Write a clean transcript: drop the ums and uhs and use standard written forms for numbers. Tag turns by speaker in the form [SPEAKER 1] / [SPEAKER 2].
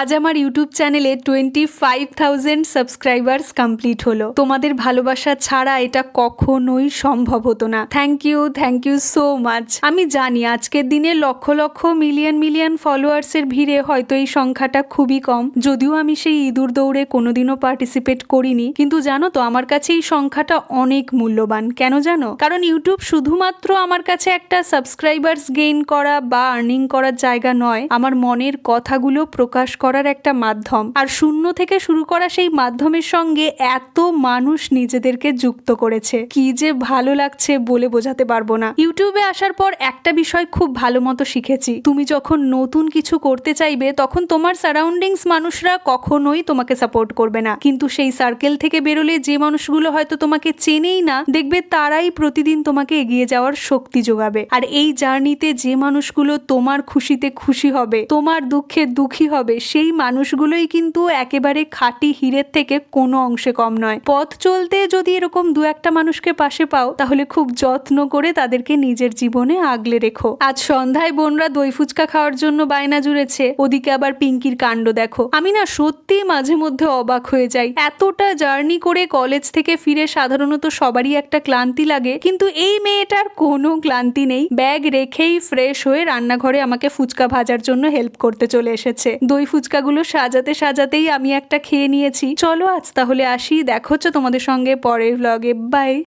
[SPEAKER 1] আজ আমার ইউটিউব চ্যানেলে 25,000 সাবস্ক্রাইবার্স কমপ্লিট হলো। তোমাদের ভালোবাসা ছাড়া এটা কখনোই সম্ভব হতো না। Thank you so much. আমি জানি আজকের দিনে লক্ষ লক্ষ মিলিয়ন ফলোয়ার্সের ভিড়ে হয়তো এই সংখ্যাটা খুবই কম, যদিও আমি সেই ইঁদুর দৌড়ে কোনোদিনও পার্টিসিপেট করিনি, কিন্তু জানো তো আমার কাছে এই সংখ্যাটা অনেক মূল্যবান। কেন জানো? কারণ ইউটিউব শুধুমাত্র আমার কাছে একটা সাবস্ক্রাইবার্স গেইন করা বা আর্নিং করার জায়গা নয়, আমার মনের কথাগুলো প্রকাশ করার একটা মাধ্যম। আর শূন্য থেকে শুরু করা সেই মাধ্যমের সঙ্গে এত মানুষ নিজেদেরকে যুক্ত করেছে, কি যে ভালো লাগছে বলে বোঝাতে পারবো না। ইউটিউবে আসার পর একটা বিষয় খুব ভালো মতো শিখেছি, তুমি যখন নতুন কিছু করতে চাইবে তখন তোমার সারাউন্ডিংস মানুষরা কখনোই তোমাকে সাপোর্ট করবে না, কিন্তু সেই সার্কেল থেকে বেরোলে যে মানুষগুলো হয়তো তোমাকে চেনেই না, দেখবে তারাই প্রতিদিন তোমাকে এগিয়ে যাওয়ার শক্তি যোগাবে। আর এই জার্নিতে যে মানুষগুলো তোমার খুশিতে খুশি হবে, তোমার দুঃখে দুঃখী হবে, সেই মানুষগুলোই কিন্তু একেবারে খাঁটি হীরের থেকে কোনো অংশে কম নয়। পথ চলতে যদি এরকম দু একটা মানুষকে পাশে পাও, তাহলে খুব যত্ন করে তাদেরকে নিজের জীবনে আগলে রেখো। আজ সন্ধ্যায় বোনরা দই ফুচকা খাওয়ার জন্য বায়না জুড়েছে, ওদিকে আবার পিঙ্কির কাণ্ড দেখো। আমি না সত্যি মাঝে মধ্যে অবাক হয়ে যাই। এতটা জার্নি করে কলেজ থেকে ফিরে সাধারণত সবারই একটা ক্লান্তি লাগে, কিন্তু এই মেয়েটার কোনো ক্লান্তি নেই। ব্যাগ রেখেই ফ্রেশ হয়ে রান্নাঘরে আমাকে ফুচকা ভাজার জন্য হেল্প করতে চলে এসেছে। দই ফুচকাগুলো সাজাতে সাজাতেই আমি একটা খেয়ে নিয়েছি। চলো আজ তাহলে আসি, দেখা হচ্ছে তোমাদের সঙ্গে পরের ব্লগে। বাই।